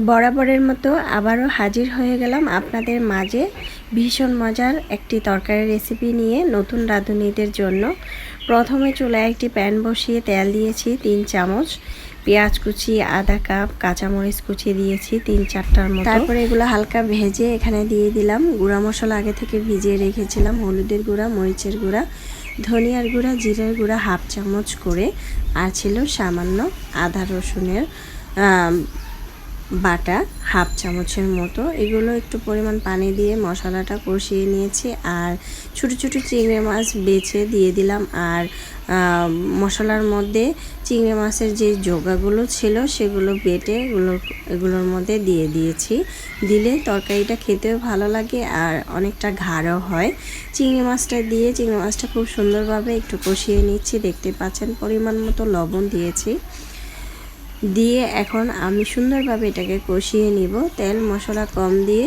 বরাবরের মতো আবারও হাজির হয়ে গেলাম আপনাদের মাঝে ভীষণ মজার একটি তরকারি রেসিপি নিয়ে নতুন রাঁধুনিদের জন্য। প্রথমে চুলায় একটি প্যান বসিয়ে তেল দিয়েছি 3 চামচ, পেঁয়াজ কুচি আধা কাপ, কাঁচামরিচ কুচি দিয়েছি 3-4টার মতো। তারপরে এগুলো হালকা ভেজে এখানে দিয়ে দিলাম গুঁড়া মশলা, আগে থেকে ভিজিয়ে রেখেছিলাম। হলুদের গুঁড়া, মরিচের গুঁড়া, ধনিয়ার গুঁড়া, জিরার গুঁড়া হাফ চামচ করে, আর ছিল সামান্য আদা রসুনের বাটা হাফ চামচের মতো। এগুলো একটু পরিমাণ পানি দিয়ে মশলাটা কষিয়ে নিয়েছি। আর ছোটো ছোটো চিংড়ি মাছ বেছে দিয়ে দিলাম। আর মশলার মধ্যে চিংড়ি মাছের যে যোগাগুলো ছিল সেগুলো বেটে এগুলোর মধ্যে দিয়ে দিয়েছি। দিলে তরকারিটা খেতেও ভালো লাগে আর অনেকটা গাঢ় হয়। চিংড়ি মাছটা দিয়ে চিংড়ি মাছটা খুব সুন্দরভাবে একটু কষিয়ে নিচ্ছি। দেখতে পাচ্ছেন পরিমাণ মতো লবণ দিয়েছি। দিয়ে এখন আমি সুন্দরভাবে এটাকে কষিয়ে নিব। তেল মশলা কম দিয়ে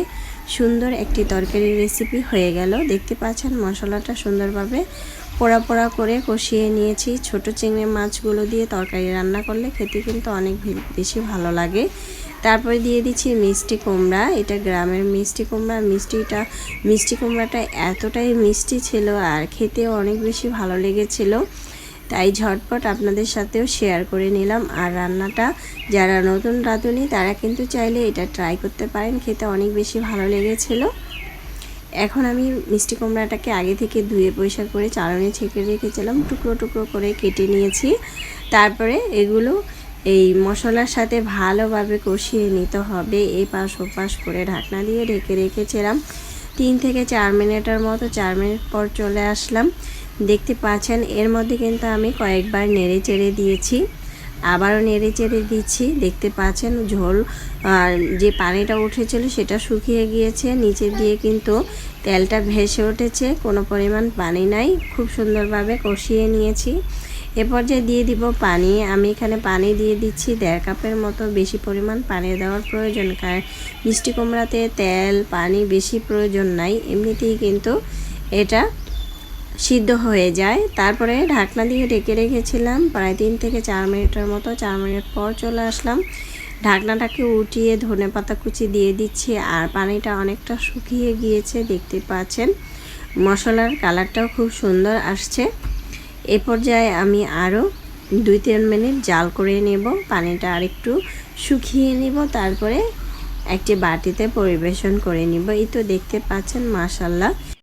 সুন্দর একটি তরকারি রেসিপি হয়ে গেল। দেখতে পাচ্ছেন মশলাটা সুন্দরভাবে পোড়া পোড়া করে কষিয়ে নিয়েছি। ছোট চিংড়ি মাছগুলো দিয়ে তরকারি রান্না করলে খেতে কিন্তু অনেক বেশি ভালো লাগে। তারপরে দিয়ে দিচ্ছি মিষ্টি কুমড়া। এটা গ্রামের মিষ্টি কুমড়া। মিষ্টি কুমড়াটা এতটাই মিষ্টি ছিল আর খেতেও অনেক বেশি ভালো লেগেছিল, তাই ঝটপট আপনাদের সাথেও শেয়ার করে নিলাম। আর রান্নাটা যারা নতুন রাঁধুনি তারা কিন্তু চাইলে এটা ট্রাই করতে পারেন, খেতে অনেক বেশি ভালো লেগেছিল। এখন আমি মিষ্টি কুমড়াটাকে আগে থেকে ধুয়ে পরিষ্কার করে চালনি ছেঁকে রেখেছিলাম, টুকরো টুকরো করে কেটে নিয়েছি। তারপরে এগুলো এই মশলার সাথে ভালোভাবে কষিয়ে নিতে হবে। এপাশ ওপাশ করে ঢাকনা দিয়ে ঢেকে রেখেছিলাম 3 থেকে 4 মিনিটের মতো। 4 মিনিট পর চলে আসলাম। দেখতে পাচ্ছেন এর মধ্যে কিন্তু আমি কয়েকবার নেড়ে চেড়ে দিয়েছি, আবারও নেড়ে চেড়ে দিচ্ছি। দেখতে পাচ্ছেন ঝোল যে পানিটা উঠেছিল সেটা শুকিয়ে গিয়েছে, নিচে দিয়ে কিন্তু তেলটা ভেসে উঠেছে, কোনো পরিমাণ পানি নাই। খুব সুন্দরভাবে কষিয়ে নিয়েছি। এ পর্যায়ে দিয়ে দিব পানি। আমি এখানে পানি দিয়ে দিচ্ছি 1.5 কাপের মতো। বেশি পরিমাণ পানি দেওয়ার প্রয়োজন, কারণ মিষ্টি কুমড়াতে তেল পানি বেশি প্রয়োজন নাই, এমনিতেই কিন্তু এটা সিদ্ধ হয়ে যায়। তারপরে ঢাকনা দিয়ে ঢেকে রেখেছিলাম প্রায় 3 থেকে 4 মিনিটের মতো। 4 মিনিট পর চলে আসলাম। ঢাকনাটাকে উঠিয়ে ধনেপাতা কুচি দিয়ে দিচ্ছি। আর পানিটা অনেকটা শুকিয়ে গিয়েছে, দেখতে পাচ্ছেন মশলার কালারটাও খুব সুন্দর আসছে। এ পর্যায়ে আমি আরও 2-3 মিনিট জাল করে নেব, পানিটা আরেকটু শুকিয়ে নেব। তারপরে একটি বাটিতে পরিবেশন করে নিব। এই তো দেখতে পাচ্ছেন মাশাআল্লাহ